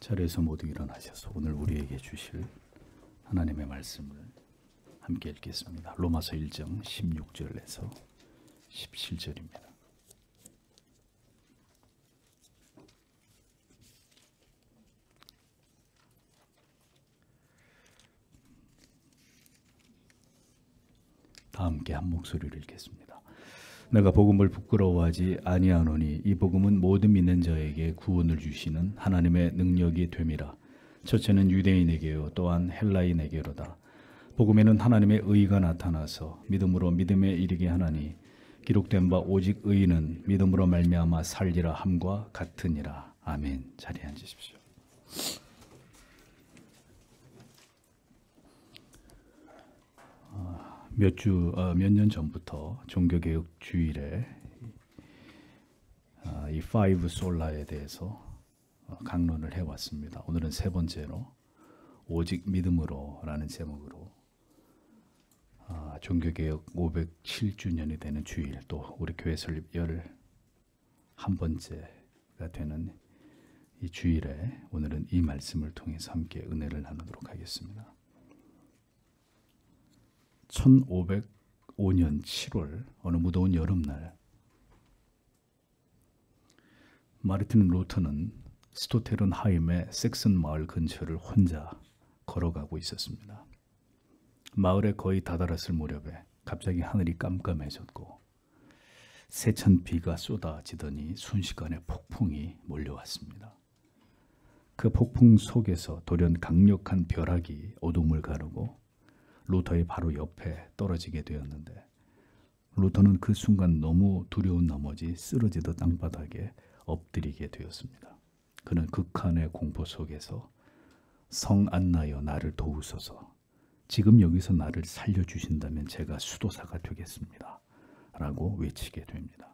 자리에서 모두 일어나셔서 오늘 우리에게 주실 하나님의 말씀을 함께 읽겠습니다. 로마서 1장 16절에서 17절입니다. 다 함께 한 목소리를 읽겠습니다. 내가 복음을 부끄러워하지 아니하노니 이 복음은 모든 믿는 자에게 구원을 주시는 하나님의 능력이 됨이라. 첫째는 유대인에게요 또한 헬라인에게로다. 복음에는 하나님의 의가 나타나서 믿음으로 믿음에 이르게 하나니 기록된 바 오직 의인은 믿음으로 말미암아 살리라 함과 같으니라. 아멘. 자리에 앉으십시오. 몇 년 전부터 종교개혁 주일에 이 파이브 솔라에 대해서 강론을 해왔습니다. 오늘은 세 번째로 오직 믿음으로 라는 제목으로 종교개혁 507주년이 되는 주일, 또 우리 교회 설립 11번째가 되는 이 주일에 오늘은 이 말씀을 통해서 함께 은혜를 나누도록 하겠습니다. 1505년 7월 어느 무더운 여름날 마르틴 루터는 스토테른하임의 섹슨 마을 근처를 혼자 걸어가고 있었습니다. 마을에 거의 다다랐을 무렵에 갑자기 하늘이 깜깜해졌고 세찬 비가 쏟아지더니 순식간에 폭풍이 몰려왔습니다. 그 폭풍 속에서 돌연 강력한 벼락이 어둠을 가르고 루터의 바로 옆에 떨어지게 되었는데 루터는 그 순간 너무 두려운 나머지 쓰러지듯 땅바닥에 엎드리게 되었습니다. 그는 극한의 공포 속에서 성 안나여 나를 도우소서, 지금 여기서 나를 살려주신다면 제가 수도사가 되겠습니다 라고 외치게 됩니다.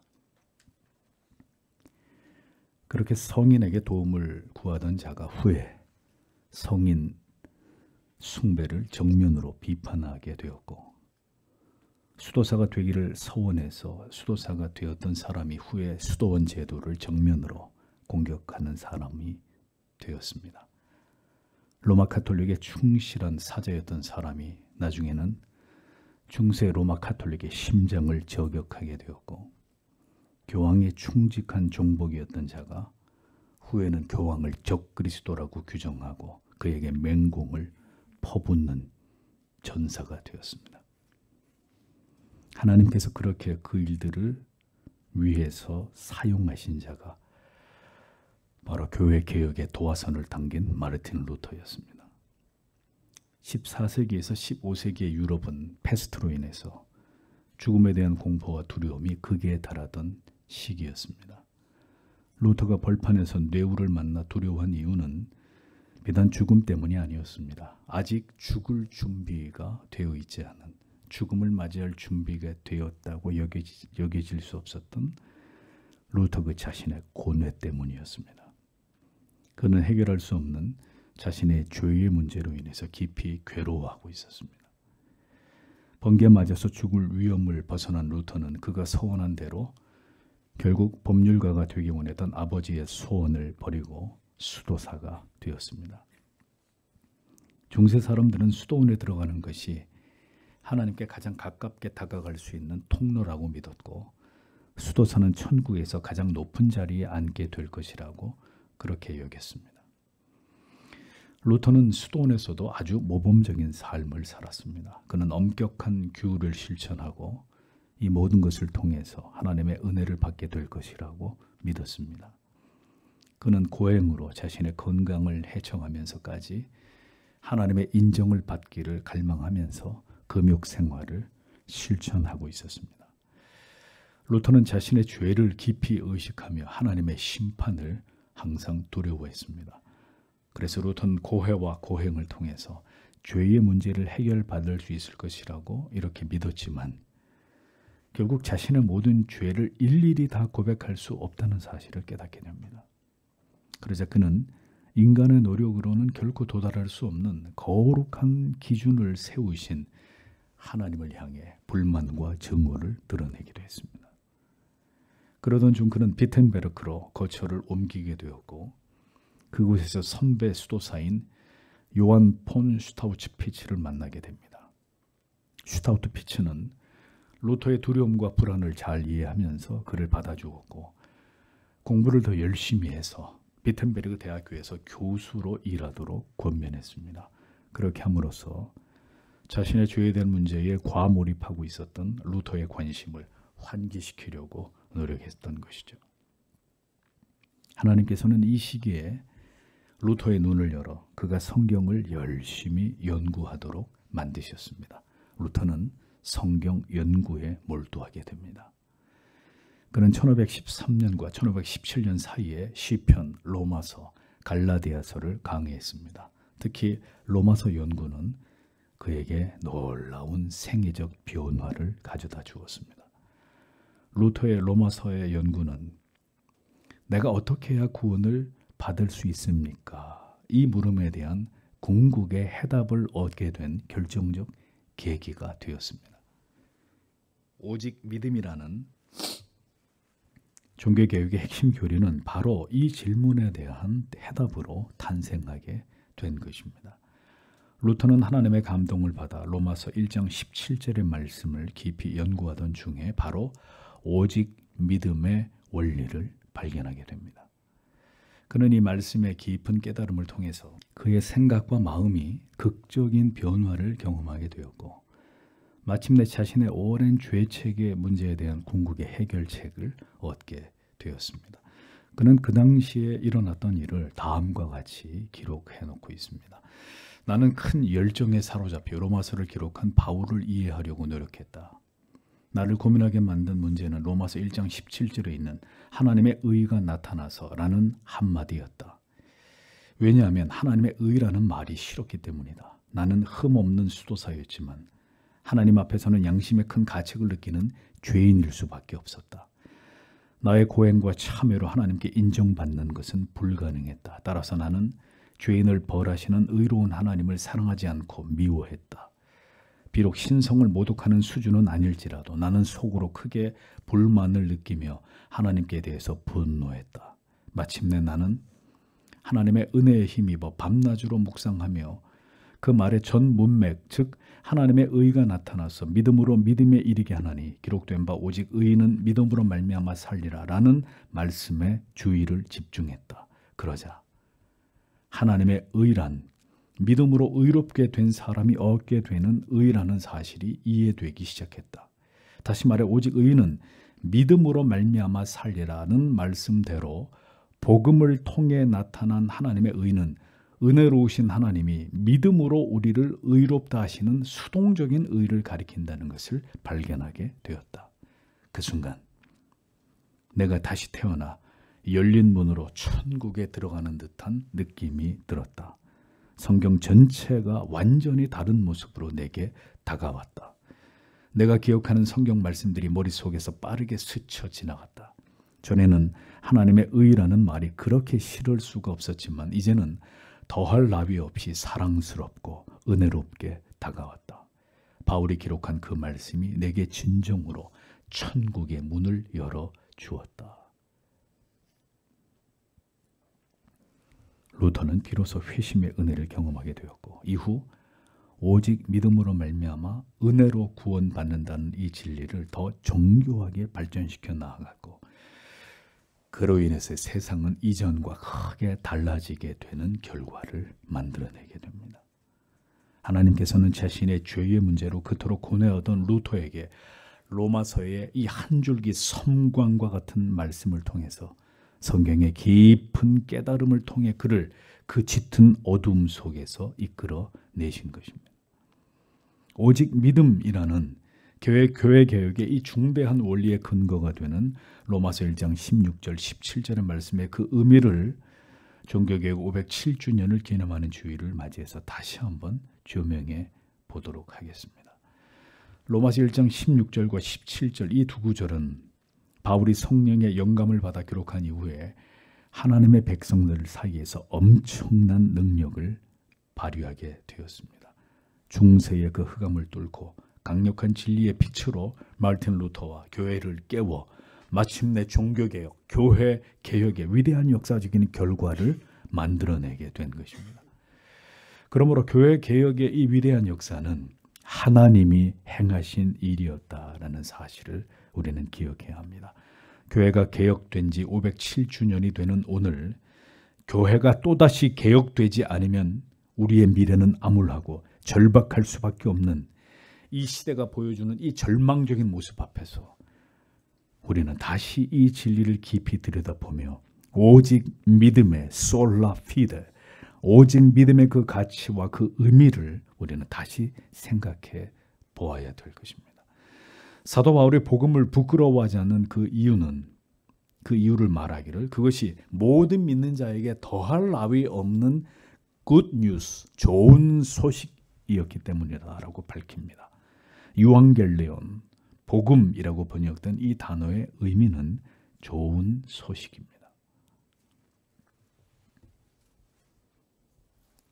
그렇게 성인에게 도움을 구하던 자가 후에 성인 숭배를 정면으로 비판하게 되었고, 수도사가 되기를 서원해서 수도사가 되었던 사람이 후에 수도원 제도를 정면으로 공격하는 사람이 되었습니다. 로마 카톨릭의 충실한 사자였던 사람이 나중에는 중세 로마 카톨릭의 심장을 저격하게 되었고, 교황의 충직한 종복이었던 자가 후에는 교황을 적그리스도라고 규정하고 그에게 맹공을 퍼붓는 전사가 되었습니다. 하나님께서 그렇게 그 일들을 위해서 사용하신 자가 바로 교회 개혁의 도화선을 당긴 마르틴 루터였습니다. 14세기에서 15세기의 유럽은 패스트로 인해서 죽음에 대한 공포와 두려움이 극에 달하던 시기였습니다. 루터가 벌판에서 뇌우를 만나 두려워한 이유는 비단 죽음 때문이 아니었습니다. 아직 죽을 준비가 되어 있지 않은, 죽음을 맞이할 준비가 되었다고 여겨질 수 없었던 루터 그 자신의 고뇌 때문이었습니다. 그는 해결할 수 없는 자신의 죄의 문제로 인해서 깊이 괴로워하고 있었습니다. 번개에 맞아서 죽을 위험을 벗어난 루터는 그가 서원한 대로 결국 법률가가 되기 원했던 아버지의 소원을 버리고 수도사가 되었습니다. 중세 사람들은 수도원에 들어가는 것이 하나님께 가장 가깝게 다가갈 수 있는 통로라고 믿었고, 수도사는 천국에서 가장 높은 자리에 앉게 될 것이라고 그렇게 여겼습니다. 루터는 수도원에서도 아주 모범적인 삶을 살았습니다. 그는 엄격한 규율을 실천하고 이 모든 것을 통해서 하나님의 은혜를 받게 될 것이라고 믿었습니다. 그는 고행으로 자신의 건강을 해청하면서까지 하나님의 인정을 받기를 갈망하면서 금욕 생활을 실천하고 있었습니다. 루터는 자신의 죄를 깊이 의식하며 하나님의 심판을 항상 두려워했습니다. 그래서 루터는 고해와 고행을 통해서 죄의 문제를 해결받을 수 있을 것이라고 이렇게 믿었지만 결국 자신의 모든 죄를 일일이 다 고백할 수 없다는 사실을 깨닫게 됩니다. 그러자 그는 인간의 노력으로는 결코 도달할 수 없는 거룩한 기준을 세우신 하나님을 향해 불만과 증오를 드러내기도 했습니다. 그러던 중 그는 비텐베르크로 거처를 옮기게 되었고 그곳에서 선배 수도사인 요한 폰 슈타우트피츠를 만나게 됩니다. 슈타우트피츠는 루터의 두려움과 불안을 잘 이해하면서 그를 받아주었고 공부를 더 열심히 해서 비텐베르그 대학교에서 교수로 일하도록 권면했습니다. 그렇게 함으로써 자신의 죄에 대한 문제에 과몰입하고 있었던 루터의 관심을 환기시키려고 노력했던 것이죠. 하나님께서는 이 시기에 루터의 눈을 열어 그가 성경을 열심히 연구하도록 만드셨습니다. 루터는 성경 연구에 몰두하게 됩니다. 그는 1513년과 1517년 사이에 시편, 로마서, 갈라디아서를 강의했습니다. 특히 로마서 연구는 그에게 놀라운 생애적 변화를 가져다 주었습니다. 루터의 로마서의 연구는 내가 어떻게 해야 구원을 받을 수 있습니까? 이 물음에 대한 궁극의 해답을 얻게 된 결정적 계기가 되었습니다. 오직 믿음이라는 종교개혁의 핵심 교리는 바로 이 질문에 대한 해답으로 탄생하게 된 것입니다. 루터는 하나님의 감동을 받아 로마서 1장 17절의 말씀을 깊이 연구하던 중에 바로 오직 믿음의 원리를 발견하게 됩니다. 그는 이 말씀의 깊은 깨달음을 통해서 그의 생각과 마음이 극적인 변화를 경험하게 되었고 마침내 자신의 오랜 죄책의 문제에 대한 궁극의 해결책을 얻게 되었습니다. 그는 그 당시에 일어났던 일을 다음과 같이 기록해 놓고 있습니다. 나는 큰 열정에 사로잡혀 로마서를 기록한 바울을 이해하려고 노력했다. 나를 고민하게 만든 문제는 로마서 1장 17절에 있는 하나님의 의가 나타나서 라는 한마디였다. 왜냐하면 하나님의 의라는 말이 싫었기 때문이다. 나는 흠없는 수도사였지만 하나님 앞에서는 양심의 큰 가책을 느끼는 죄인일 수밖에 없었다. 나의 고행과 참여로 하나님께 인정받는 것은 불가능했다. 따라서 나는 죄인을 벌하시는 의로운 하나님을 사랑하지 않고 미워했다. 비록 신성을 모독하는 수준은 아닐지라도 나는 속으로 크게 불만을 느끼며 하나님께 대해서 분노했다. 마침내 나는 하나님의 은혜에 힘입어 밤낮으로 묵상하며 그 말의 전 문맥, 즉 하나님의 의가 나타나서 믿음으로 믿음에 이르게 하나니 기록된 바 오직 의인은 믿음으로 말미암아 살리라 라는 말씀에 주의를 집중했다. 그러자 하나님의 의란 믿음으로 의롭게 된 사람이 얻게 되는 의라는 사실이 이해되기 시작했다. 다시 말해 오직 의인은 믿음으로 말미암아 살리라는 말씀대로 복음을 통해 나타난 하나님의 의는 은혜로우신 하나님이 믿음으로 우리를 의롭다 하시는 수동적인 의를 가리킨다는 것을 발견하게 되었다. 그 순간 내가 다시 태어나 열린 문으로 천국에 들어가는 듯한 느낌이 들었다. 성경 전체가 완전히 다른 모습으로 내게 다가왔다. 내가 기억하는 성경 말씀들이 머릿속에서 빠르게 스쳐 지나갔다. 전에는 하나님의 의라는 말이 그렇게 싫을 수가 없었지만 이제는 더할 나위 없이 사랑스럽고 은혜롭게 다가왔다. 바울이 기록한 그 말씀이 내게 진정으로 천국의 문을 열어 주었다. 루터는 비로소 회심의 은혜를 경험하게 되었고 이후 오직 믿음으로 말미암아 은혜로 구원받는다는 이 진리를 더 정교하게 발전시켜 나아갔고 그로 인해서 세상은 이전과 크게 달라지게 되는 결과를 만들어내게 됩니다. 하나님께서는 자신의 죄의 문제로 그토록 고뇌하던 루터에게 로마서의 이 한 줄기 섬광과 같은 말씀을 통해서 성경의 깊은 깨달음을 통해 그를 그 짙은 어둠 속에서 이끌어 내신 것입니다. 오직 믿음이라는 교회 개혁의 이 중대한 원리의 근거가 되는 로마서 1장 16절 17절의 말씀의 그 의미를 종교개혁 507주년을 기념하는 주일을 맞이해서 다시 한번 조명해 보도록 하겠습니다. 로마서 1장 16절과 17절 이 두 구절은 바울이 성령의 영감을 받아 기록한 이후에 하나님의 백성들 사이에서 엄청난 능력을 발휘하게 되었습니다. 중세의 그 흑암을 뚫고 강력한 진리의 빛으로 마르틴 루터와 교회를 깨워 마침내 종교개혁, 교회 개혁의 위대한 역사적인 결과를 만들어내게 된 것입니다. 그러므로 교회 개혁의 이 위대한 역사는 하나님이 행하신 일이었다라는 사실을 우리는 기억해야 합니다. 교회가 개혁된 지 507주년이 되는 오늘, 교회가 또다시 개혁되지 않으면 우리의 미래는 암울하고 절박할 수밖에 없는 이 시대가 보여주는 이 절망적인 모습 앞에서 우리는 다시 이 진리를 깊이 들여다보며 오직 믿음의 솔라 피데, 오직 믿음의 그 가치와 그 의미를 우리는 다시 생각해 보아야 될 것입니다. 사도 바울이 복음을 부끄러워하지 않는 그 이유를 말하기를 그것이 모든 믿는 자에게 더할 나위 없는 good news, 좋은 소식이었기 때문이다라고 밝힙니다. 유앙겔레온, 복음이라고 번역된 이 단어의 의미는 좋은 소식입니다.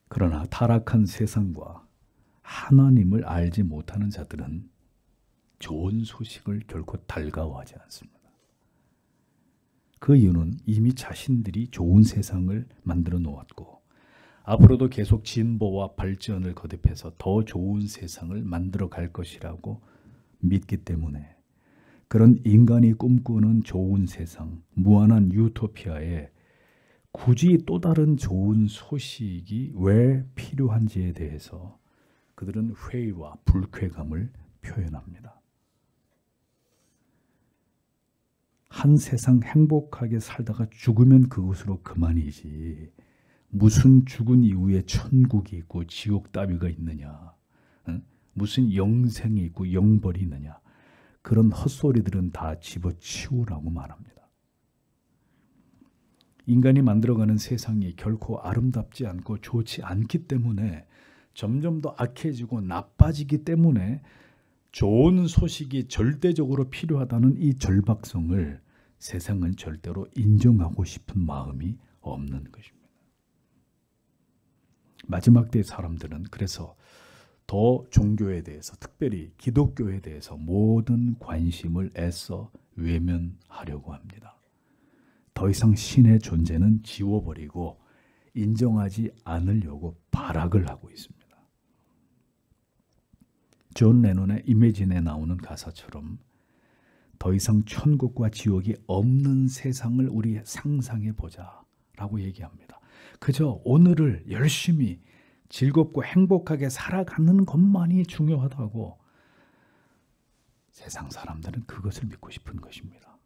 그러나 타락한 세상과 하나님을 알지 못하는 자들은 좋은 소식을 결코 달가워하지 않습니다. 그 이유는 이미 자신들이 좋은 세상을 만들어 놓았고 앞으로도 계속 진보와 발전을 거듭해서 더 좋은 세상을 만들어 갈 것이라고 믿기 때문에 그런 인간이 꿈꾸는 좋은 세상, 무한한 유토피아에 굳이 또 다른 좋은 소식이 왜 필요한지에 대해서 그들은 회의와 불쾌감을 표현합니다. 한 세상 행복하게 살다가 죽으면 그것으로 그만이지 무슨 죽은 이후에 천국이 있고 지옥 따위가 있느냐, 무슨 영생이 있고 영벌이 있느냐, 그런 헛소리들은 다 집어치우라고 말합니다. 인간이 만들어가는 세상이 결코 아름답지 않고 좋지 않기 때문에 점점 더 악해지고 나빠지기 때문에 좋은 소식이 절대적으로 필요하다는 이 절박성을 세상은 절대로 인정하고 싶은 마음이 없는 것입니다. 마지막 때 사람들은 그래서 더 종교에 대해서, 특별히 기독교에 대해서 모든 관심을 애써 외면하려고 합니다. 더 이상 신의 존재는 지워버리고 인정하지 않으려고 발악을 하고 있습니다. 존 레논의 이매진에 나오는 가사처럼 더 이상 천국과 지옥이 없는 세상을 우리 상상해 보자 라고 얘기합니다. 그저 오늘을 열심히 즐겁고 행복하게 살아가는 것만이 중요하다고 세상 사람들은 그것을 믿고 싶은 것입니다.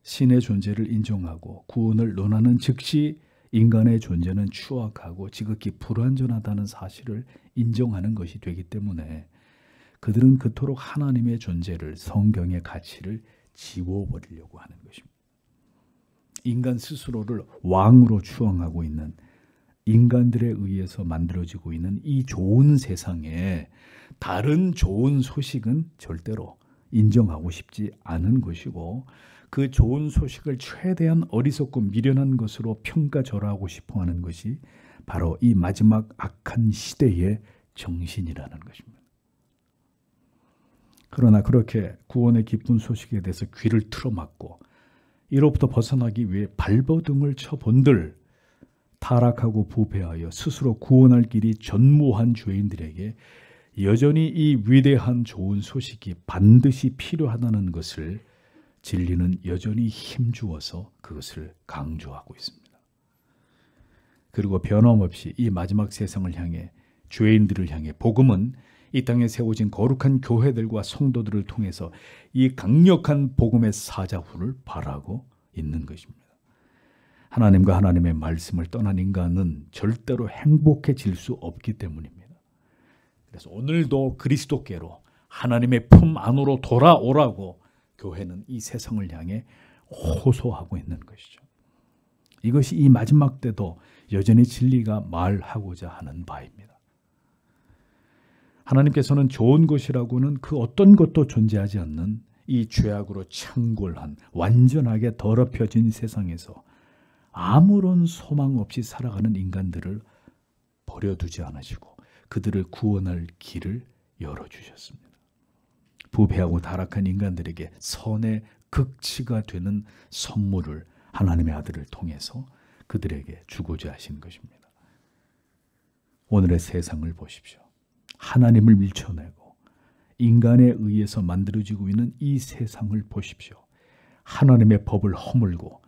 신의 존재를 인정하고 구원을 논하는 즉시 인간의 존재는 추악하고 지극히 불완전하다는 사실을 인정하는 것이 되기 때문에 그들은 그토록 하나님의 존재를, 성경의 가치를 지워버리려고 하는 것입니다. 인간 스스로를 왕으로 추앙하고 있는 인간들에 의해서 만들어지고 있는 이 좋은 세상에 다른 좋은 소식은 절대로 인정하고 싶지 않은 것이고 그 좋은 소식을 최대한 어리석고 미련한 것으로 평가절하하고 싶어하는 것이 바로 이 마지막 악한 시대의 정신이라는 것입니다. 그러나 그렇게 구원의 기쁜 소식에 대해서 귀를 틀어막고 이로부터 벗어나기 위해 발버둥을 쳐본들 타락하고 부패하여 스스로 구원할 길이 전무한 죄인들에게 여전히 이 위대한 좋은 소식이 반드시 필요하다는 것을 진리는 여전히 힘주어서 그것을 강조하고 있습니다. 그리고 변함없이 이 마지막 세상을 향해 죄인들을 향해 복음은 이 땅에 세워진 거룩한 교회들과 성도들을 통해서 이 강력한 복음의 사자후를 발하고 있는 것입니다. 하나님과 하나님의 말씀을 떠난 인간은 절대로 행복해질 수 없기 때문입니다. 그래서 오늘도 그리스도께로 하나님의 품 안으로 돌아오라고 교회는 이 세상을 향해 호소하고 있는 것이죠. 이것이 이 마지막 때도 여전히 진리가 말하고자 하는 바입니다. 하나님께서는 좋은 것이라고는 그 어떤 것도 존재하지 않는 이 죄악으로 창골한 완전하게 더럽혀진 세상에서 아무런 소망 없이 살아가는 인간들을 버려두지 않으시고 그들을 구원할 길을 열어주셨습니다. 부패하고 타락한 인간들에게 선의 극치가 되는 선물을 하나님의 아들을 통해서 그들에게 주고자 하신 것입니다. 오늘의 세상을 보십시오. 하나님을 밀쳐내고 인간에 의해서 만들어지고 있는 이 세상을 보십시오. 하나님의 법을 허물고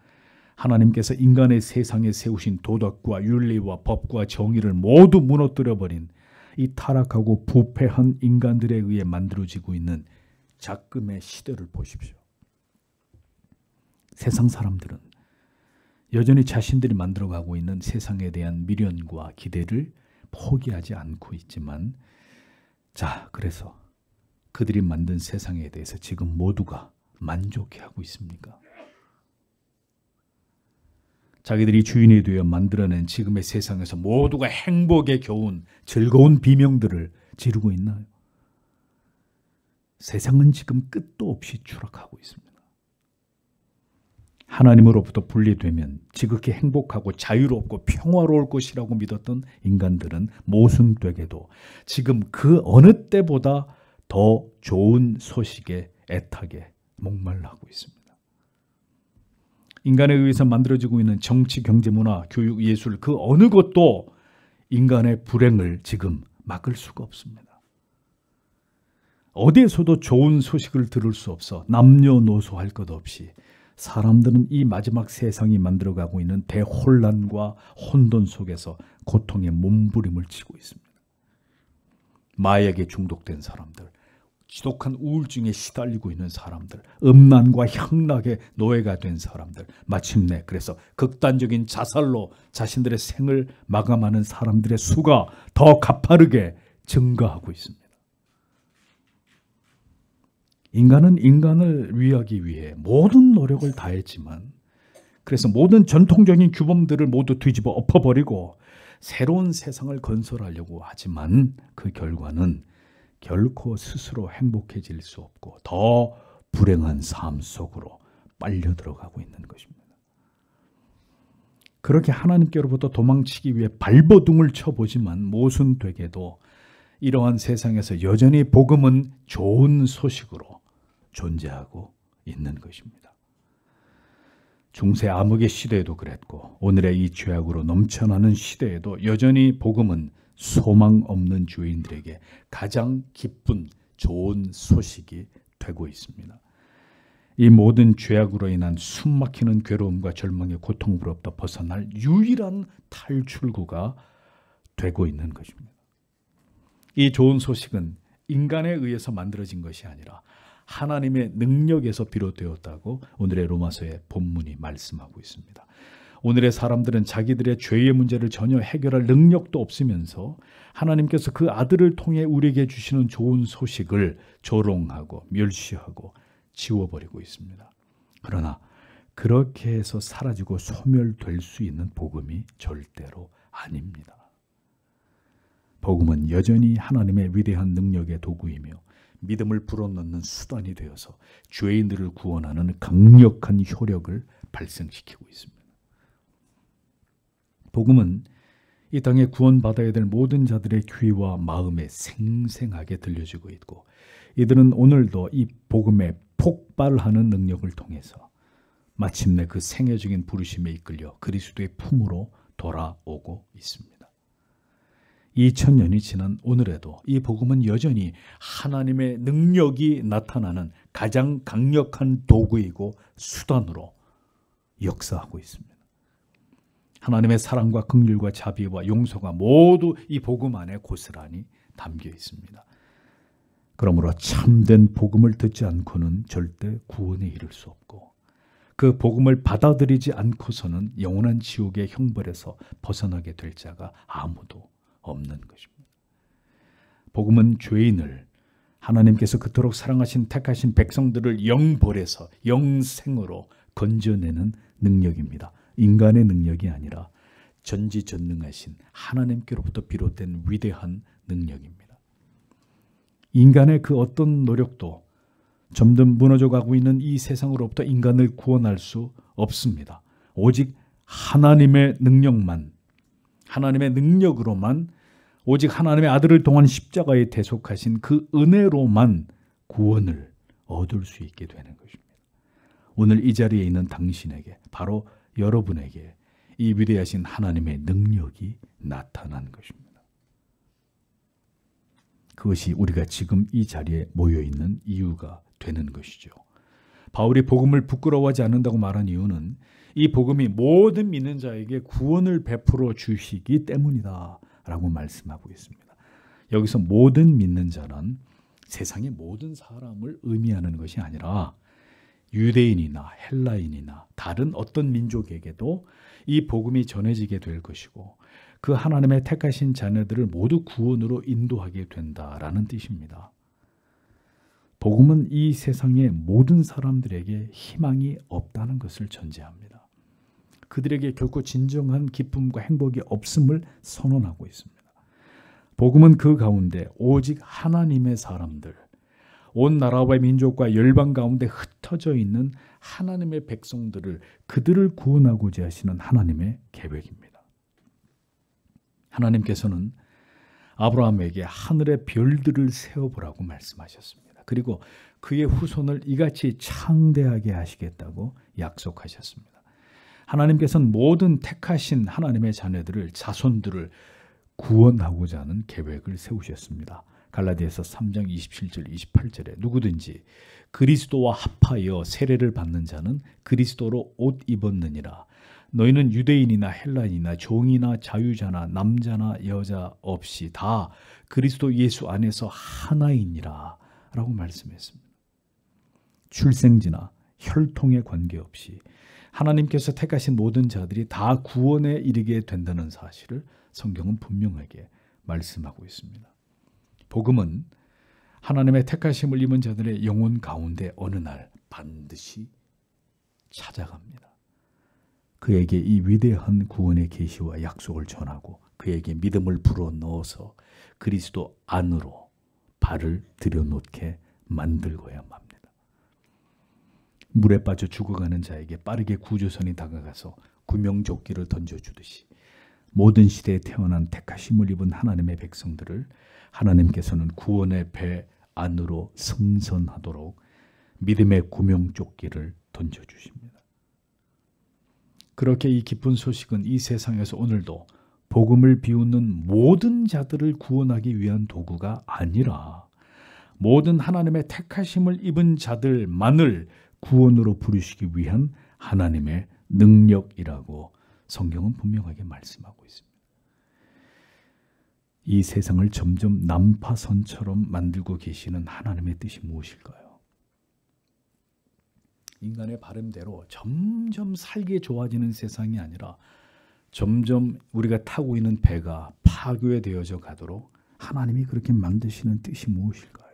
하나님께서 인간의 세상에 세우신 도덕과 윤리와 법과 정의를 모두 무너뜨려버린 이 타락하고 부패한 인간들에 의해 만들어지고 있는 작금의 시대를 보십시오. 세상 사람들은 여전히 자신들이 만들어가고 있는 세상에 대한 미련과 기대를 포기하지 않고 있지만, 자, 그래서 그들이 만든 세상에 대해서 지금 모두가 만족해하고 있습니까? 자기들이 주인이 되어 만들어낸 지금의 세상에서 모두가 행복에 겨운 즐거운 비명들을 지르고 있나요? 세상은 지금 끝도 없이 추락하고 있습니다. 하나님으로부터 분리되면 지극히 행복하고 자유롭고 평화로울 것이라고 믿었던 인간들은 모순되게도 지금 그 어느 때보다 더 좋은 소식에 애타게 목말라하고 있습니다. 인간에 의해서 만들어지고 있는 정치, 경제, 문화, 교육, 예술 그 어느 것도 인간의 불행을 지금 막을 수가 없습니다. 어디에서도 좋은 소식을 들을 수 없어 남녀노소 할 것 없이 사람들은 이 마지막 세상이 만들어가고 있는 대혼란과 혼돈 속에서 고통의 몸부림을 치고 있습니다. 마약에 중독된 사람들, 지독한 우울증에 시달리고 있는 사람들, 음란과 향락의 노예가 된 사람들, 마침내 그래서 극단적인 자살로 자신들의 생을 마감하는 사람들의 수가 더 가파르게 증가하고 있습니다. 인간은 인간을 위하기 위해 모든 노력을 다했지만, 그래서 모든 전통적인 규범들을 모두 뒤집어 엎어버리고 새로운 세상을 건설하려고 하지만 그 결과는 결코 스스로 행복해질 수 없고 더 불행한 삶 속으로 빨려 들어가고 있는 것입니다. 그렇게 하나님께로부터 도망치기 위해 발버둥을 쳐보지만 모순되게도 이러한 세상에서 여전히 복음은 좋은 소식으로 존재하고 있는 것입니다. 중세 암흑의 시대에도 그랬고 오늘의 이 죄악으로 넘쳐나는 시대에도 여전히 복음은 소망 없는 죄인들에게 가장 기쁜 좋은 소식이 되고 있습니다. 이 모든 죄악으로 인한 숨막히는 괴로움과 절망의 고통으로부터 벗어날 유일한 탈출구가 되고 있는 것입니다. 이 좋은 소식은 인간에 의해서 만들어진 것이 아니라 하나님의 능력에서 비롯되었다고 오늘의 로마서의 본문이 말씀하고 있습니다. 오늘의 사람들은 자기들의 죄의 문제를 전혀 해결할 능력도 없으면서 하나님께서 그 아들을 통해 우리에게 주시는 좋은 소식을 조롱하고 멸시하고 지워버리고 있습니다. 그러나 그렇게 해서 사라지고 소멸될 수 있는 복음이 절대로 아닙니다. 복음은 여전히 하나님의 위대한 능력의 도구이며 믿음을 불어넣는 수단이 되어서 죄인들을 구원하는 강력한 효력을 발생시키고 있습니다. 복음은 이 땅에 구원받아야 될 모든 자들의 귀와 마음에 생생하게 들려지고 있고 이들은 오늘도 이 복음에 폭발하는 능력을 통해서 마침내 그 생애적인 부르심에 이끌려 그리스도의 품으로 돌아오고 있습니다. 2000년이 지난 오늘에도 이 복음은 여전히 하나님의 능력이 나타나는 가장 강력한 도구이고 수단으로 역사하고 있습니다. 하나님의 사랑과 긍휼과 자비와 용서가 모두 이 복음 안에 고스란히 담겨 있습니다. 그러므로 참된 복음을 듣지 않고는 절대 구원에 이를 수 없고 그 복음을 받아들이지 않고서는 영원한 지옥의 형벌에서 벗어나게 될 자가 아무도 없는 것입니다. 복음은 죄인을 하나님께서 그토록 사랑하신 택하신 백성들을 영벌에서 영생으로 건져내는 능력입니다. 인간의 능력이 아니라 전지전능하신 하나님께로부터 비롯된 위대한 능력입니다. 인간의 그 어떤 노력도 점점 무너져가고 있는 이 세상으로부터 인간을 구원할 수 없습니다. 오직 하나님의 능력만, 하나님의 능력으로만, 오직 하나님의 아들을 통한 십자가에 대속하신 그 은혜로만 구원을 얻을 수 있게 되는 것입니다. 오늘 이 자리에 있는 당신에게, 바로 여러분에게 이 위대하신 하나님의 능력이 나타난 것입니다. 그것이 우리가 지금 이 자리에 모여 있는 이유가 되는 것이죠. 바울이 복음을 부끄러워하지 않는다고 말한 이유는 이 복음이 모든 믿는 자에게 구원을 베풀어 주시기 때문이다 라고 말씀하고 있습니다. 여기서 모든 믿는 자는 세상의 모든 사람을 의미하는 것이 아니라 유대인이나 헬라인이나 다른 어떤 민족에게도 이 복음이 전해지게 될 것이고 그 하나님의 택하신 자녀들을 모두 구원으로 인도하게 된다라는 뜻입니다. 복음은 이 세상의 모든 사람들에게 희망이 없다는 것을 전제합니다. 그들에게 결코 진정한 기쁨과 행복이 없음을 선언하고 있습니다. 복음은 그 가운데 오직 하나님의 사람들, 온 나라와 민족과 열방 가운데 흩어져 있는 하나님의 백성들을 그들을 구원하고자 하시는 하나님의 계획입니다. 하나님께서는 아브라함에게 하늘의 별들을 세어보라고 말씀하셨습니다. 그리고 그의 후손을 이같이 창대하게 하시겠다고 약속하셨습니다. 하나님께서는 모든 택하신 하나님의 자녀들을 자손들을 구원하고자 하는 계획을 세우셨습니다. 갈라디아서 3장 27절 28절에 누구든지 그리스도와 합하여 세례를 받는 자는 그리스도로 옷 입었느니라. 너희는 유대인이나 헬라인이나 종이나 자유자나 남자나 여자 없이 다 그리스도 예수 안에서 하나이니라 라고 말씀했습니다. 출생지나 혈통에 관계없이 하나님께서 택하신 모든 자들이 다 구원에 이르게 된다는 사실을 성경은 분명하게 말씀하고 있습니다. 복음은 하나님의 택하심을 입은 자들의 영혼 가운데 어느 날 반드시 찾아갑니다. 그에게 이 위대한 구원의 계시와 약속을 전하고 그에게 믿음을 불어넣어서 그리스도 안으로 발을 들여놓게 만들고야 합니다. 물에 빠져 죽어가는 자에게 빠르게 구조선이 다가가서 구명조끼를 던져주듯이 모든 시대에 태어난 택하심을 입은 하나님의 백성들을 하나님께서는 구원의 배 안으로 승선하도록 믿음의 구명조끼를 던져주십니다. 그렇게 이 기쁜 소식은 이 세상에서 오늘도 복음을 비웃는 모든 자들을 구원하기 위한 도구가 아니라 모든 하나님의 택하심을 입은 자들만을 구원으로 부르시기 위한 하나님의 능력이라고 성경은 분명하게 말씀하고 있습니다. 이 세상을 점점 난파선처럼 만들고 계시는 하나님의 뜻이 무엇일까요? 인간의 바람대로 점점 살기 좋아지는 세상이 아니라 점점 우리가 타고 있는 배가 파괴되어져 가도록 하나님이 그렇게 만드시는 뜻이 무엇일까요?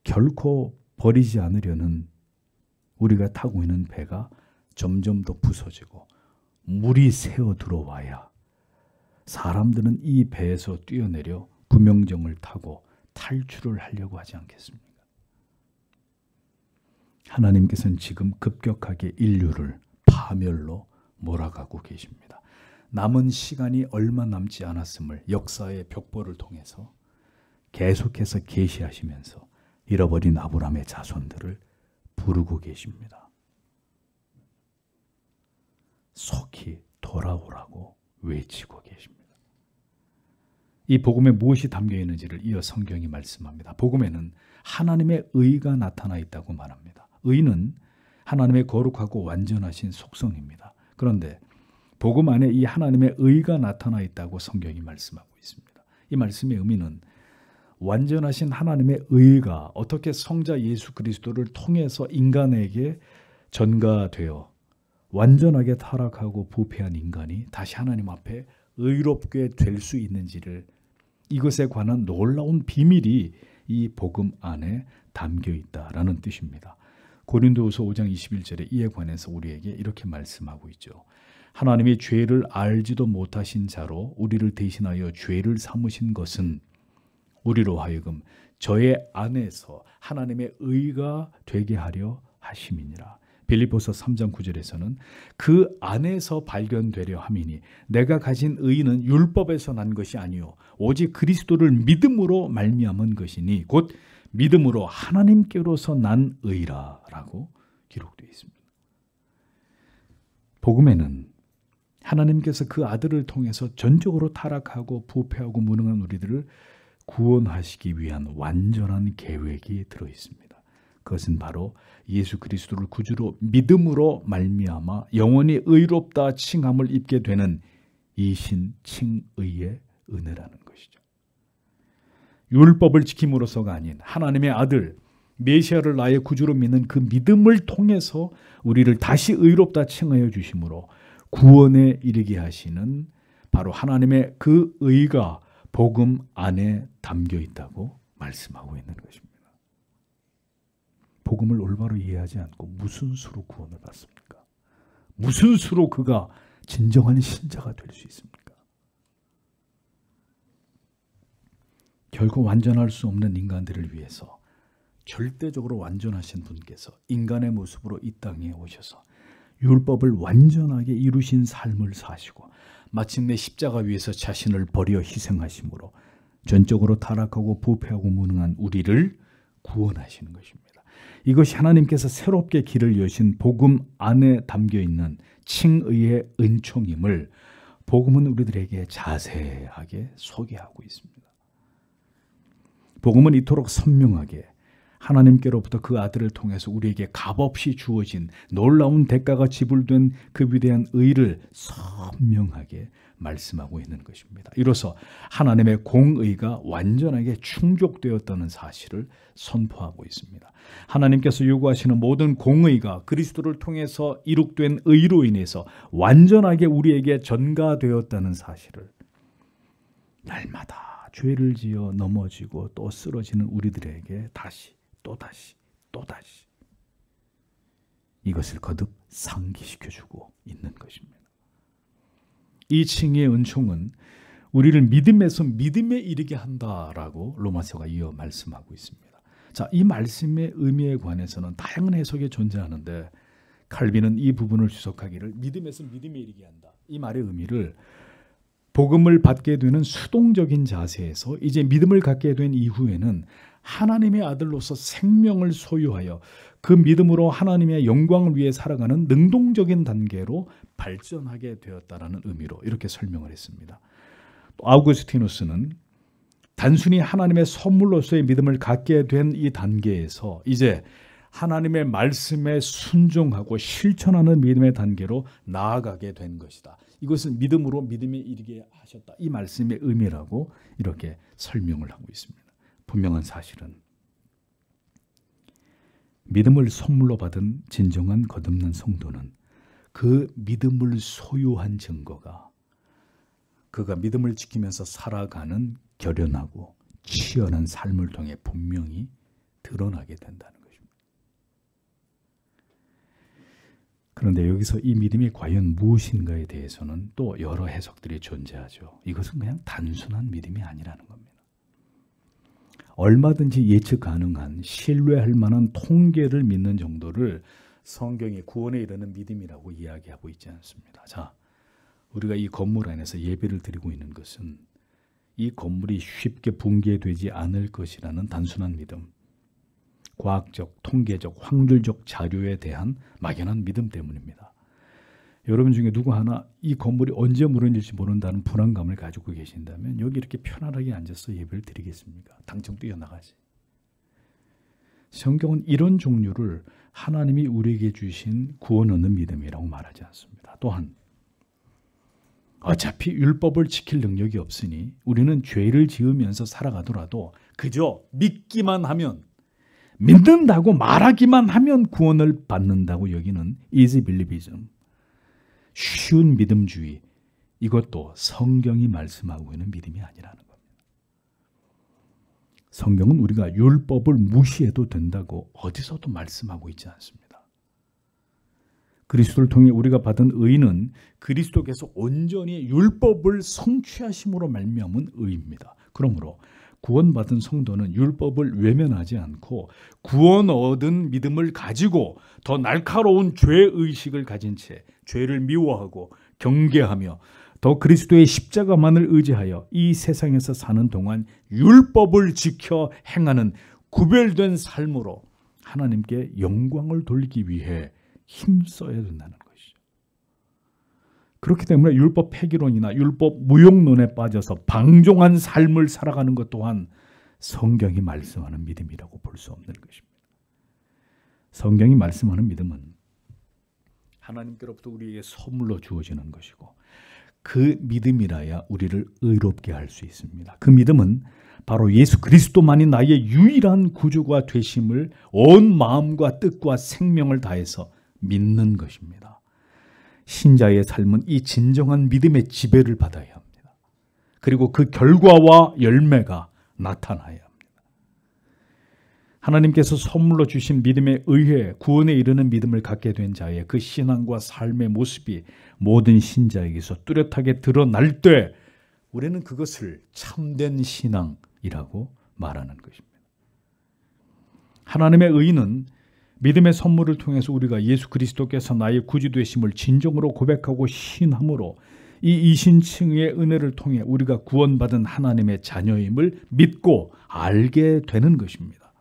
결코 버리지 않으려는 우리가 타고 있는 배가 점점 더 부서지고 물이 새어 들어와야 사람들은 이 배에서 뛰어내려 구명정을 타고 탈출을 하려고 하지 않겠습니까? 하나님께서는 지금 급격하게 인류를 파멸로 몰아가고 계십니다. 남은 시간이 얼마 남지 않았음을 역사의 벽보를 통해서 계속해서 계시하시면서 잃어버린 아브라함의 자손들을 부르고 계십니다. 속히 돌아오라고 외치고 계십니다. 이 복음에 무엇이 담겨 있는지를 이어 성경이 말씀합니다. 복음에는 하나님의 의가 나타나 있다고 말합니다. 의는 하나님의 거룩하고 완전하신 속성입니다. 그런데 복음 안에 이 하나님의 의가 나타나 있다고 성경이 말씀하고 있습니다. 이 말씀의 의미는 완전하신 하나님의 의가 어떻게 성자 예수 그리스도를 통해서 인간에게 전가되어 완전하게 타락하고 부패한 인간이 다시 하나님 앞에 의롭게 될 수 있는지를 이것에 관한 놀라운 비밀이 이 복음 안에 담겨 있다라는 뜻입니다. 고린도후서 5장 21절에 이에 관해서 우리에게 이렇게 말씀하고 있죠. 하나님이 죄를 알지도 못하신 자로 우리를 대신하여 죄를 삼으신 것은 우리로 하여금 저의 안에서 하나님의 의가 되게 하려 하심이니라. 빌립보서 3장 9절에서는 그 안에서 발견되려 함이니 내가 가진 의는 율법에서 난 것이 아니요 오직 그리스도를 믿음으로 말미암은 것이니 곧 믿음으로 하나님께로서 난 의라라고 기록되어 있습니다. 복음에는 하나님께서 그 아들을 통해서 전적으로 타락하고 부패하고 무능한 우리들을 구원하시기 위한 완전한 계획이 들어 있습니다. 그것은 바로 예수 그리스도를 구주로 믿음으로 말미암아 영원히 의롭다 칭함을 입게 되는 이신 칭의의 은혜라는 것이죠. 율법을 지킴으로써가 아닌 하나님의 아들 메시아를 나의 구주로 믿는 그 믿음을 통해서 우리를 다시 의롭다 칭하여 주심으로 구원에 이르게 하시는 바로 하나님의 그 의가 복음 안에 담겨 있다고 말씀하고 있는 것입니다. 복음을 올바로 이해하지 않고 무슨 수로 구원을 받습니까? 무슨 수로 그가 진정한 신자가 될 수 있습니까? 결코 완전할 수 없는 인간들을 위해서 절대적으로 완전하신 분께서 인간의 모습으로 이 땅에 오셔서 율법을 완전하게 이루신 삶을 사시고 마침내 십자가 위에서 자신을 버려 희생하심으로 전적으로 타락하고 부패하고 무능한 우리를 구원하시는 것입니다. 이것이 하나님께서 새롭게 길을 여신 복음 안에 담겨있는 칭의의 은총임을 복음은 우리들에게 자세하게 소개하고 있습니다. 복음은 이토록 선명하게 하나님께로부터 그 아들을 통해서 우리에게 값없이 주어진 놀라운 대가가 지불된 그 위대한 의를 선명하게 말씀하고 있는 것입니다. 이로써 하나님의 공의가 완전하게 충족되었다는 사실을 선포하고 있습니다. 하나님께서 요구하시는 모든 공의가 그리스도를 통해서 이룩된 의로 인해서 완전하게 우리에게 전가되었다는 사실을 날마다 죄를 지어 넘어지고 또 쓰러지는 우리들에게 다시 또다시 이것을 거듭 상기시켜주고 있는 것입니다. 이 칭의의 은총은 우리를 믿음에서 믿음에 이르게 한다라고 로마서가 이어 말씀하고 있습니다. 자, 이 말씀의 의미에 관해서는 다양한 해석이 존재하는데 칼빈은 이 부분을 주석하기를 믿음에서 믿음에 이르게 한다. 이 말의 의미를 복음을 받게 되는 수동적인 자세에서 이제 믿음을 갖게 된 이후에는 하나님의 아들로서 생명을 소유하여 그 믿음으로 하나님의 영광을 위해 살아가는 능동적인 단계로 발전하게 되었다라는 의미로 이렇게 설명을 했습니다. 또 아우구스티누스는 단순히 하나님의 선물로서의 믿음을 갖게 된 이 단계에서 이제 하나님의 말씀에 순종하고 실천하는 믿음의 단계로 나아가게 된 것이다. 이것은 믿음으로 믿음에 이르게 하셨다. 이 말씀의 의미라고 이렇게 설명을 하고 있습니다. 분명한 사실은 믿음을 선물로 받은 진정한 거듭난 성도는 그 믿음을 소유한 증거가 그가 믿음을 지키면서 살아가는 결연하고 치열한 삶을 통해 분명히 드러나게 된다는 것입니다. 그런데 여기서 이 믿음이 과연 무엇인가에 대해서는 또 여러 해석들이 존재하죠. 이것은 그냥 단순한 믿음이 아니라는 겁니다. 얼마든지 예측 가능한 신뢰할 만한 통계를 믿는 정도를 성경이 구원에 이르는 믿음이라고 이야기하고 있지 않습니다. 자, 우리가 이 건물 안에서 예배를 드리고 있는 것은 이 건물이 쉽게 붕괴되지 않을 것이라는 단순한 믿음, 과학적, 통계적, 확률적 자료에 대한 막연한 믿음 때문입니다. 여러분 중에 누구 하나 이 건물이 언제 무너질지 모른다는 불안감을 가지고 계신다면 여기 이렇게 편안하게 앉아서 예배를 드리겠습니까? 당장 뛰어나가지. 성경은 이런 종류를 하나님이 우리에게 주신 구원 얻는 믿음이라고 말하지 않습니다. 또한 어차피 율법을 지킬 능력이 없으니 우리는 죄를 지으면서 살아가더라도 그저 믿기만 하면, 믿는다고 말하기만 하면 구원을 받는다고 여기는 easy believism, 쉬운 믿음주의, 이것도 성경이 말씀하고 있는 믿음이 아니라는 겁니다. 성경은 우리가 율법을 무시해도 된다고 어디서도 말씀하고 있지 않습니다. 그리스도를 통해 우리가 받은 의는 그리스도께서 온전히 율법을 성취하심으로 말미암은 의입니다. 그러므로 구원받은 성도는 율법을 외면하지 않고 구원 얻은 믿음을 가지고 더 날카로운 죄의식을 가진 채 죄를 미워하고 경계하며 더 그리스도의 십자가만을 의지하여 이 세상에서 사는 동안 율법을 지켜 행하는 구별된 삶으로 하나님께 영광을 돌리기 위해 힘써야 된다는 것이죠. 그렇기 때문에 율법 폐기론이나 율법 무용론에 빠져서 방종한 삶을 살아가는 것 또한 성경이 말씀하는 믿음이라고 볼 수 없는 것입니다. 성경이 말씀하는 믿음은 하나님께로부터 우리에게 선물로 주어지는 것이고 그 믿음이라야 우리를 의롭게 할 수 있습니다. 그 믿음은 바로 예수 그리스도만이 나의 유일한 구주가 되심을 온 마음과 뜻과 생명을 다해서 믿는 것입니다. 신자의 삶은 이 진정한 믿음의 지배를 받아야 합니다. 그리고 그 결과와 열매가 나타나야 합니다. 하나님께서 선물로 주신 믿음에 의해 구원에 이르는 믿음을 갖게 된 자의 그 신앙과 삶의 모습이 모든 신자에게서 뚜렷하게 드러날 때 우리는 그것을 참된 신앙이라고 말하는 것입니다. 하나님의 의는 믿음의 선물을 통해서 우리가 예수 그리스도께서 나의 구주 되심을 진정으로 고백하고 신함으로 이 이신칭의 은혜를 통해 우리가 구원받은 하나님의 자녀임을 믿고 알게 되는 것입니다.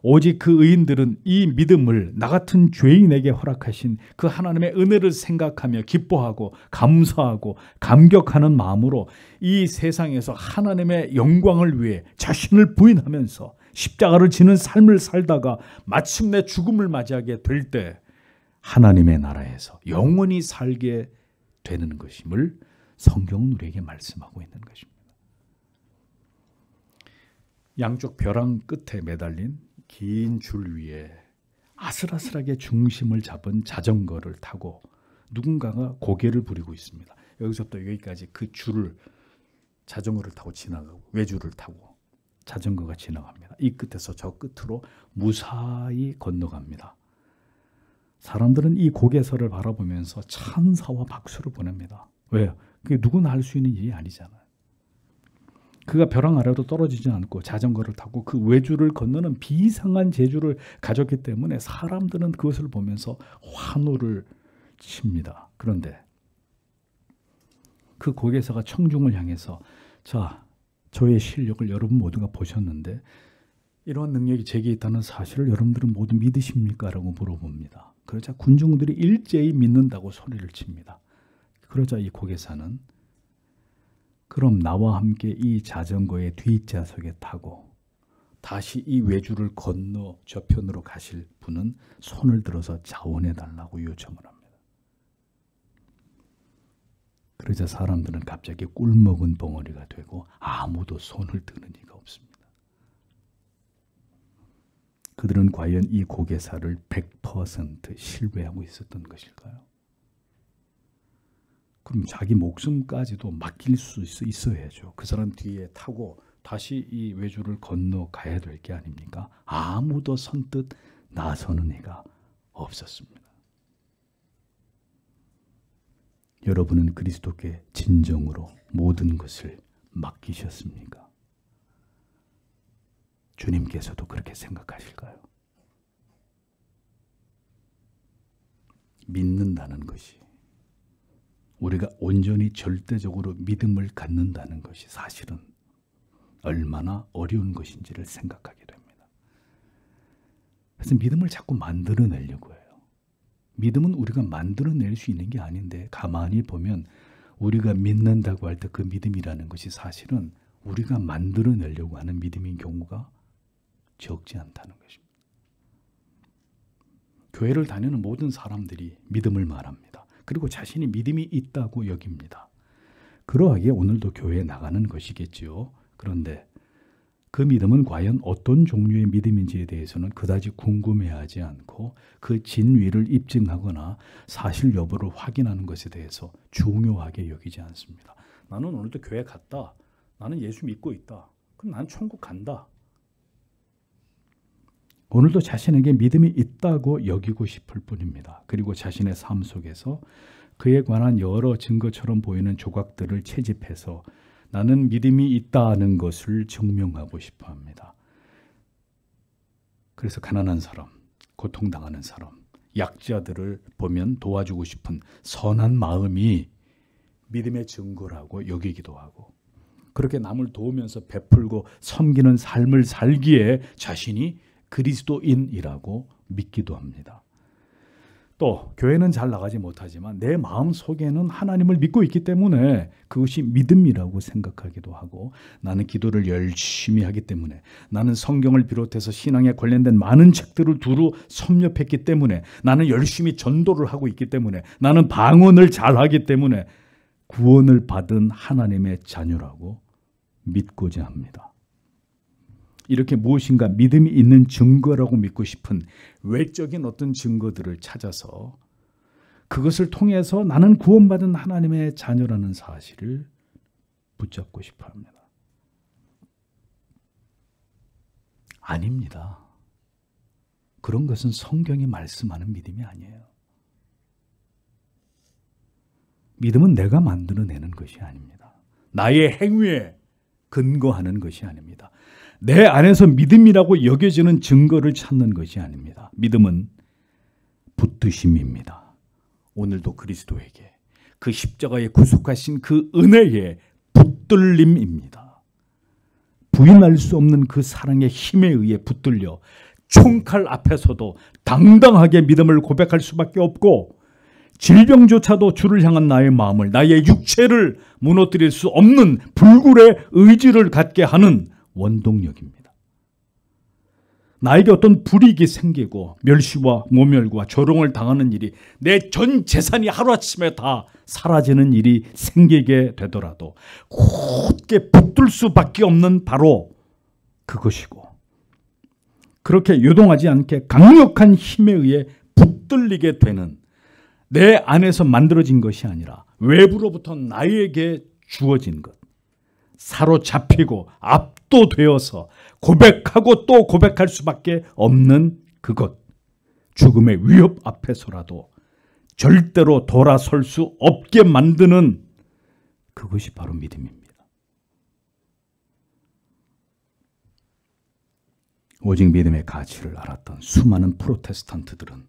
오직 그 의인들은 이 믿음을 나 같은 죄인에게 허락하신 그 하나님의 은혜를 생각하며 기뻐하고 감사하고 감격하는 마음으로 이 세상에서 하나님의 영광을 위해 자신을 부인하면서 십자가를 지는 삶을 살다가 마침내 죽음을 맞이하게 될 때 하나님의 나라에서 영원히 살게 되는 것임을 성경은 우리에게 말씀하고 있는 것입니다. 양쪽 벼랑 끝에 매달린 긴 줄 위에 아슬아슬하게 중심을 잡은 자전거를 타고 누군가가 고개를 부리고 있습니다. 여기서부터 여기까지 그 줄을 자전거를 타고 지나가고 외줄을 타고 자전거가 지나갑니다. 이 끝에서 저 끝으로 무사히 건너갑니다. 사람들은 이 고개서를 바라보면서 찬사와 박수를 보냅니다. 왜요? 그게 누구나 할 수 있는 일이 아니잖아요. 그가 벼랑 아래로 떨어지지 않고 자전거를 타고 그 외줄을 건너는 비상한 재주를 가졌기 때문에 사람들은 그것을 보면서 환호를 칩니다. 그런데 그 고개사가 청중을 향해서 자, 저의 실력을 여러분 모두가 보셨는데 이러한 능력이 제게 있다는 사실을 여러분들은 모두 믿으십니까? 라고 물어봅니다. 그러자 군중들이 일제히 믿는다고 소리를 칩니다. 그러자 이 고개사는 그럼 나와 함께 이 자전거의 뒷좌석에 타고 다시 이 외줄을 건너 저편으로 가실 분은 손을 들어서 자원해 달라고 요청을 합니다. 그러자 사람들은 갑자기 꿀먹은 벙어리가 되고 아무도 손을 드는 이가 없습니다. 그들은 과연 이 고개사를 100% 신뢰하고 있었던 것일까요? 그럼 자기 목숨까지도 맡길 수 있어야죠. 그 사람 뒤에 타고 다시 이 외줄을 건너가야 될 게 아닙니까? 아무도 선뜻 나서는 이가 없었습니다. 여러분은 그리스도께 진정으로 모든 것을 맡기셨습니까? 주님께서도 그렇게 생각하실까요? 믿는다는 것이 우리가 온전히 절대적으로 믿음을 갖는다는 것이 사실은 얼마나 어려운 것인지를 생각하게 됩니다. 그래서 믿음을 자꾸 만들어내려고 해요. 믿음은 우리가 만들어낼 수 있는 게 아닌데 가만히 보면 우리가 믿는다고 할 때 그 믿음이라는 것이 사실은 우리가 만들어내려고 하는 믿음인 경우가 적지 않다는 것입니다. 교회를 다니는 모든 사람들이 믿음을 말합니다. 그리고 자신이 믿음이 있다고 여깁니다. 그러하기에 오늘도 교회에 나가는 것이겠지요. 그런데 그 믿음은 과연 어떤 종류의 믿음인지에 대해서는 그다지 궁금해하지 않고 그 진위를 입증하거나 사실 여부를 확인하는 것에 대해서 중요하게 여기지 않습니다. 나는 오늘도 교회 갔다. 나는 예수 믿고 있다. 그럼 난 천국 간다. 오늘도 자신에게 믿음이 있다고 여기고 싶을 뿐입니다. 그리고 자신의 삶 속에서 그에 관한 여러 증거처럼 보이는 조각들을 채집해서 나는 믿음이 있다는 것을 증명하고 싶어 합니다. 그래서 가난한 사람, 고통당하는 사람, 약자들을 보면 도와주고 싶은 선한 마음이 믿음의 증거라고 여기기도 하고 그렇게 남을 도우면서 베풀고 섬기는 삶을 살기에 자신이 그리스도인이라고 믿기도 합니다. 또 교회는 잘 나가지 못하지만 내 마음 속에는 하나님을 믿고 있기 때문에 그것이 믿음이라고 생각하기도 하고, 나는 기도를 열심히 하기 때문에, 나는 성경을 비롯해서 신앙에 관련된 많은 책들을 두루 섭렵했기 때문에, 나는 열심히 전도를 하고 있기 때문에, 나는 방언을 잘하기 때문에 구원을 받은 하나님의 자녀라고 믿고자 합니다. 이렇게 무엇인가 믿음이 있는 증거라고 믿고 싶은 외적인 어떤 증거들을 찾아서 그것을 통해서 나는 구원받은 하나님의 자녀라는 사실을 붙잡고 싶어 합니다. 아닙니다. 그런 것은 성경이 말씀하는 믿음이 아니에요. 믿음은 내가 만들어내는 것이 아닙니다. 나의 행위에 근거하는 것이 아닙니다. 내 안에서 믿음이라고 여겨지는 증거를 찾는 것이 아닙니다. 믿음은 붙드심입니다. 오늘도 그리스도에게, 그 십자가에 구속하신 그 은혜의 붙들림입니다. 부인할 수 없는 그 사랑의 힘에 의해 붙들려 총칼 앞에서도 당당하게 믿음을 고백할 수밖에 없고, 질병조차도 주를 향한 나의 마음을, 나의 육체를 무너뜨릴 수 없는 불굴의 의지를 갖게 하는 원동력입니다. 나에게 어떤 불이익이 생기고 멸시와 모멸과 조롱을 당하는 일이, 내 전 재산이 하루아침에 다 사라지는 일이 생기게 되더라도 굳게 붙들 수밖에 없는 바로 그것이고, 그렇게 요동하지 않게 강력한 힘에 의해 붙들리게 되는, 내 안에서 만들어진 것이 아니라 외부로부터 나에게 주어진 것, 사로잡히고 압도되어서 고백하고 또 고백할 수밖에 없는 그것, 죽음의 위협 앞에서라도 절대로 돌아설 수 없게 만드는 그것이 바로 믿음입니다. 오직 믿음의 가치를 알았던 수많은 프로테스탄트들은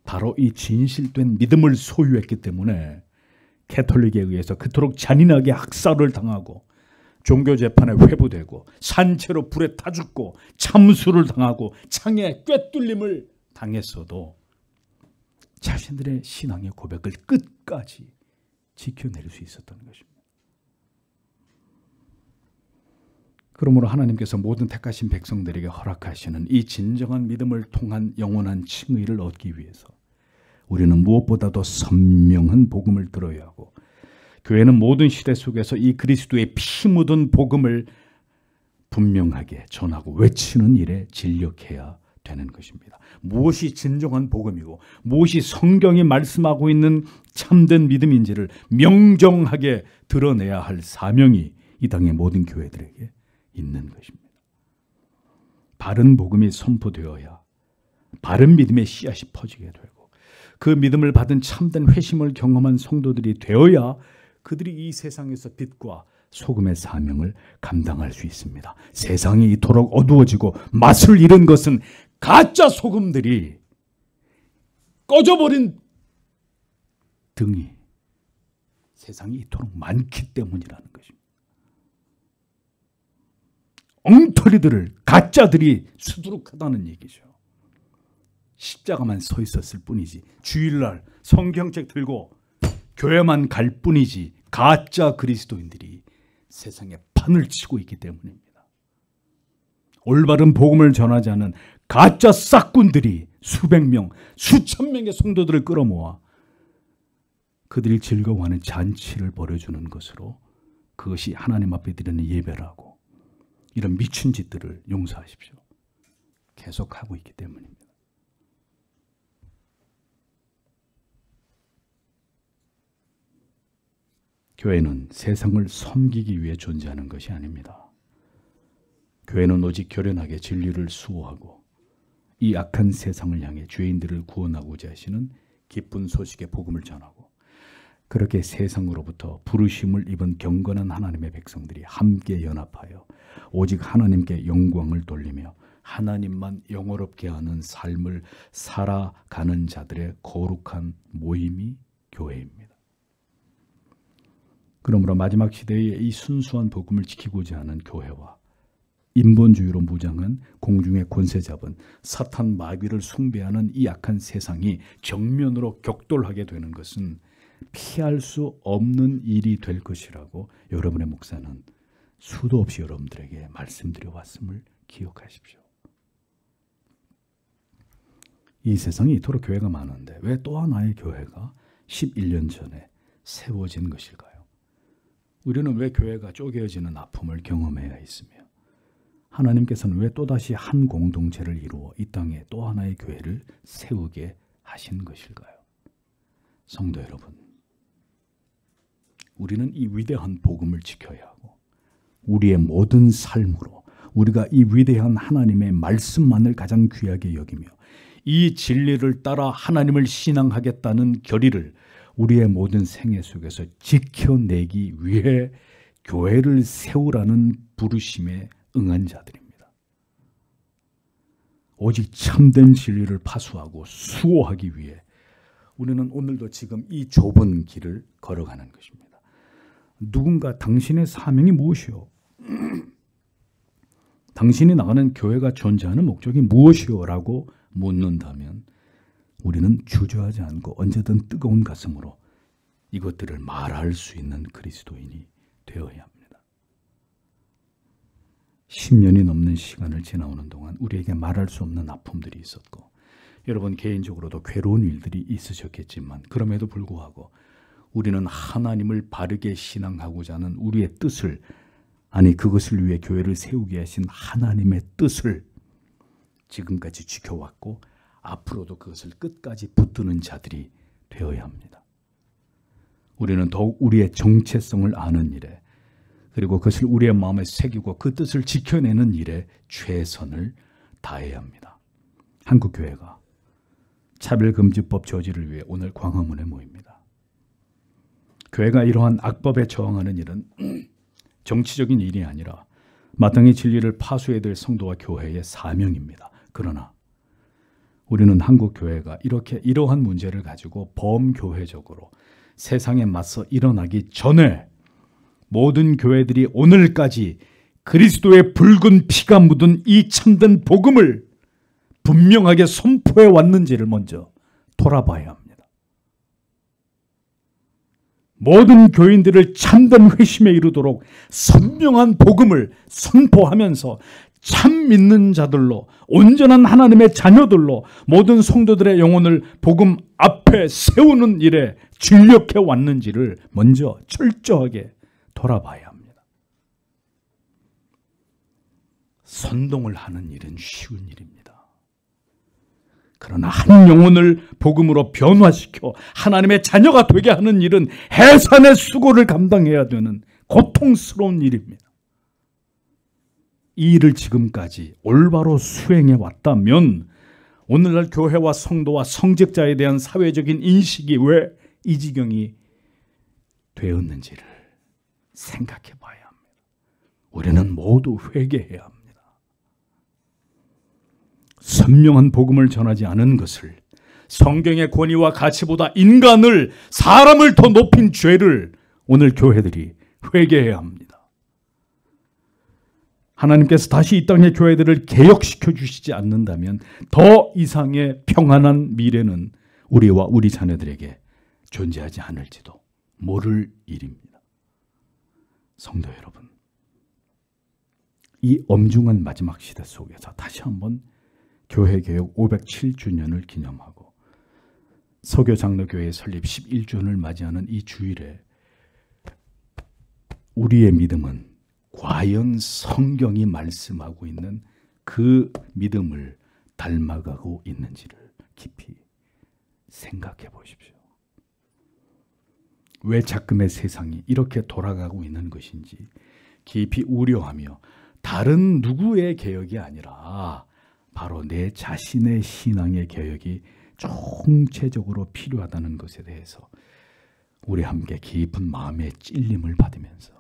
바로 이 진실된 믿음을 소유했기 때문에 캐톨릭에 의해서 그토록 잔인하게 학살을 당하고, 종교재판에 회부되고, 산채로 불에 타 죽고, 참수를 당하고, 창에 꿰뚫림을 당했어도 자신들의 신앙의 고백을 끝까지 지켜낼 수 있었던 것입니다. 그러므로 하나님께서 모든 택하신 백성들에게 허락하시는 이 진정한 믿음을 통한 영원한 칭의를 얻기 위해서 우리는 무엇보다도 선명한 복음을 들어야 하고, 교회는 모든 시대 속에서 이 그리스도의 피 묻은 복음을 분명하게 전하고 외치는 일에 진력해야 되는 것입니다. 무엇이 진정한 복음이고 무엇이 성경이 말씀하고 있는 참된 믿음인지를 명정하게 드러내야 할 사명이 이 땅의 모든 교회들에게 있는 것입니다. 바른 복음이 선포되어야 바른 믿음의 씨앗이 퍼지게 되고, 그 믿음을 받은 참된 회심을 경험한 성도들이 되어야 그들이 이 세상에서 빛과 소금의 사명을 감당할 수 있습니다. 세상이 이토록 어두워지고 맛을 잃은 것은 가짜 소금들이 꺼져버린 등이 세상이 이토록 많기 때문이라는 것입니다. 엉터리들을, 가짜들이 수두룩하다는 얘기죠. 십자가만 서 있었을 뿐이지, 주일날 성경책 들고 교회만 갈 뿐이지, 가짜 그리스도인들이 세상에 판을 치고 있기 때문입니다. 올바른 복음을 전하지 않은 가짜 싹군들이 수백 명, 수천 명의 성도들을 끌어모아 그들이 즐거워하는 잔치를 벌여주는 것으로, 그것이 하나님 앞에 드리는 예배라고, 이런 미친 짓들을 용서하십시오. 계속하고 있기 때문입니다. 교회는 세상을 섬기기 위해 존재하는 것이 아닙니다. 교회는 오직 결연하게 진리를 수호하고 이 악한 세상을 향해 죄인들을 구원하고자 하시는 기쁜 소식의 복음을 전하고, 그렇게 세상으로부터 부르심을 입은 경건한 하나님의 백성들이 함께 연합하여 오직 하나님께 영광을 돌리며 하나님만 영화롭게 하는 삶을 살아가는 자들의 거룩한 모임이 교회입니다. 그러므로 마지막 시대의 이 순수한 복음을 지키고자 하는 교회와 인본주의로 무장한 공중의 권세 잡은 사탄 마귀를 숭배하는 이 악한 세상이 정면으로 격돌하게 되는 것은 피할 수 없는 일이 될 것이라고 여러분의 목사는 수도 없이 여러분들에게 말씀드려 왔음을 기억하십시오. 이 세상에 이토록 교회가 많은데 왜 또 하나의 교회가 11년 전에 세워진 것일까요? 우리는 왜 교회가 쪼개어지는 아픔을 경험해야 있으며 하나님께서는 왜 또다시 한 공동체를 이루어 이 땅에 또 하나의 교회를 세우게 하신 것일까요? 성도 여러분, 우리는 이 위대한 복음을 지켜야 하고 우리의 모든 삶으로 우리가 이 위대한 하나님의 말씀만을 가장 귀하게 여기며 이 진리를 따라 하나님을 신앙하겠다는 결의를 우리의 모든 생애 속에서 지켜내기 위해 교회를 세우라는 부르심에 응한 자들입니다. 오직 참된 진리를 파수하고 수호하기 위해 우리는 오늘도 지금 이 좁은 길을 걸어가는 것입니다. 누군가 당신의 사명이 무엇이요? 당신이 나가는 교회가 존재하는 목적이 무엇이요? 라고 묻는다면 우리는 주저하지 않고 언제든 뜨거운 가슴으로 이것들을 말할 수 있는 그리스도인이 되어야 합니다. 10년이 넘는 시간을 지나오는 동안 우리에게 말할 수 없는 아픔들이 있었고 여러분 개인적으로도 괴로운 일들이 있으셨겠지만 그럼에도 불구하고 우리는 하나님을 바르게 신앙하고자 하는 우리의 뜻을 그것을 위해 교회를 세우게 하신 하나님의 뜻을 지금까지 지켜왔고 앞으로도 그것을 끝까지 붙드는 자들이 되어야 합니다. 우리는 더욱 우리의 정체성을 아는 일에 그리고 그것을 우리의 마음에 새기고 그 뜻을 지켜내는 일에 최선을 다해야 합니다. 한국교회가 차별금지법 저지를 위해 오늘 광화문에 모입니다. 교회가 이러한 악법에 저항하는 일은 정치적인 일이 아니라 마땅히 진리를 파수해야 될 성도와 교회의 사명입니다. 그러나 우리는 한국교회가 이러한 문제를 가지고 범교회적으로 세상에 맞서 일어나기 전에 모든 교회들이 오늘까지 그리스도의 붉은 피가 묻은 이 참된 복음을 분명하게 선포해 왔는지를 먼저 돌아봐야 합니다. 모든 교인들을 참된 회심에 이르도록 선명한 복음을 선포하면서 참 믿는 자들로 온전한 하나님의 자녀들로 모든 성도들의 영혼을 복음 앞에 세우는 일에 진력해 왔는지를 먼저 철저하게 돌아봐야 합니다. 선동을 하는 일은 쉬운 일입니다. 그러나 한 영혼을 복음으로 변화시켜 하나님의 자녀가 되게 하는 일은 해산의 수고를 감당해야 되는 고통스러운 일입니다. 이 일을 지금까지 올바로 수행해 왔다면 오늘날 교회와 성도와 성직자에 대한 사회적인 인식이 왜 이 지경이 되었는지를 생각해 봐야 합니다. 우리는 모두 회개해야 합니다. 선명한 복음을 전하지 않은 것을 성경의 권위와 가치보다 사람을 더 높인 죄를 오늘 교회들이 회개해야 합니다. 하나님께서 다시 이 땅의 교회들을 개혁시켜 주시지 않는다면 더 이상의 평안한 미래는 우리와 우리 자녀들에게 존재하지 않을지도 모를 일입니다. 성도 여러분, 이 엄중한 마지막 시대 속에서 다시 한번 교회개혁 507주년을 기념하고 서교장로교회 설립 11주년을 맞이하는 이 주일에 우리의 믿음은 과연 성경이 말씀하고 있는 그 믿음을 닮아가고 있는지를 깊이 생각해 보십시오. 왜 자금의 세상이 이렇게 돌아가고 있는 것인지 깊이 우려하며 다른 누구의 개혁이 아니라 바로 내 자신의 신앙의 개혁이 총체적으로 필요하다는 것에 대해서 우리 함께 깊은 마음의 찔림을 받으면서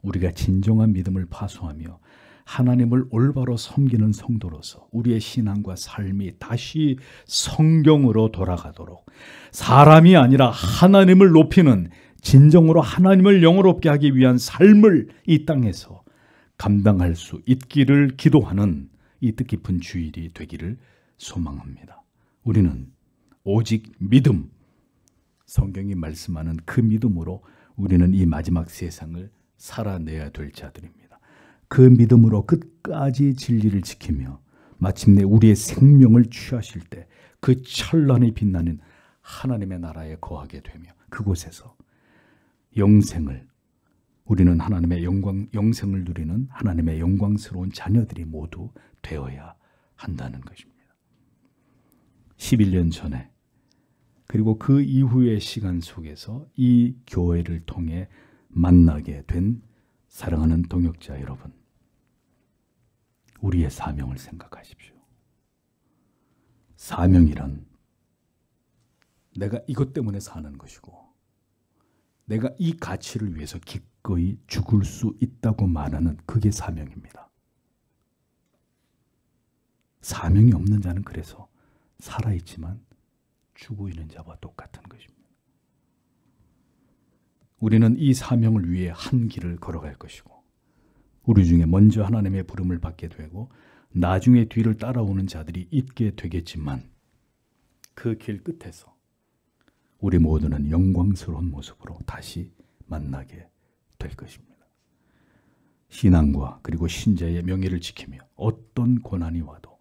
우리가 진정한 믿음을 파수하며 하나님을 올바로 섬기는 성도로서 우리의 신앙과 삶이 다시 성경으로 돌아가도록 사람이 아니라 하나님을 높이는 진정으로 하나님을 영화롭게 하기 위한 삶을 이 땅에서 감당할 수 있기를 기도하는 이 뜻깊은 주일이 되기를 소망합니다. 우리는 오직 믿음, 성경이 말씀하는 그 믿음으로 우리는 이 마지막 세상을 살아내야 될 자들입니다. 그 믿음으로 끝까지 진리를 지키며 마침내 우리의 생명을 취하실 때 그 찬란히 빛나는 하나님의 나라에 거하게 되며 그곳에서 영생을, 우리는 하나님의 영생을 누리는 하나님의 영광스러운 자녀들이 모두 되어야 한다는 것입니다. 11년 전에 그리고 그 이후의 시간 속에서 이 교회를 통해 만나게 된 사랑하는 동역자 여러분, 우리의 사명을 생각하십시오. 사명이란 내가 이것 때문에 사는 것이고 내가 이 가치를 위해서 기꺼이 죽을 수 있다고 말하는 그게 사명입니다. 사명이 없는 자는 그래서 살아있지만 죽어 있는 자와 똑같은 것입니다. 우리는 이 사명을 위해 한 길을 걸어갈 것이고 우리 중에 먼저 하나님의 부름을 받게 되고 나중에 뒤를 따라오는 자들이 있게 되겠지만 그 길 끝에서 우리 모두는 영광스러운 모습으로 다시 만나게 될 것입니다. 신앙과 그리고 신자의 명예를 지키며 어떤 고난이 와도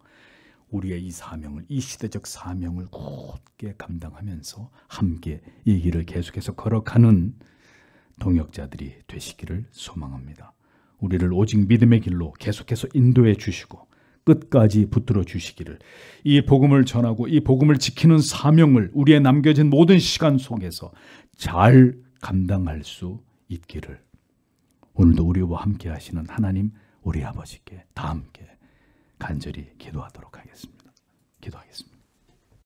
우리의 이 사명을, 이 시대적 사명을 굳게 감당하면서 함께 이 길을 계속해서 걸어가는 동역자들이 되시기를 소망합니다. 우리를 오직 믿음의 길로 계속해서 인도해 주시고 끝까지 붙들어 주시기를, 이 복음을 전하고 이 복음을 지키는 사명을 우리의 남겨진 모든 시간 속에서 잘 감당할 수 있기를 오늘도 우리와 함께 하시는 하나님 우리 아버지께 다 함께 간절히 기도하도록 하겠습니다. 기도하겠습니다.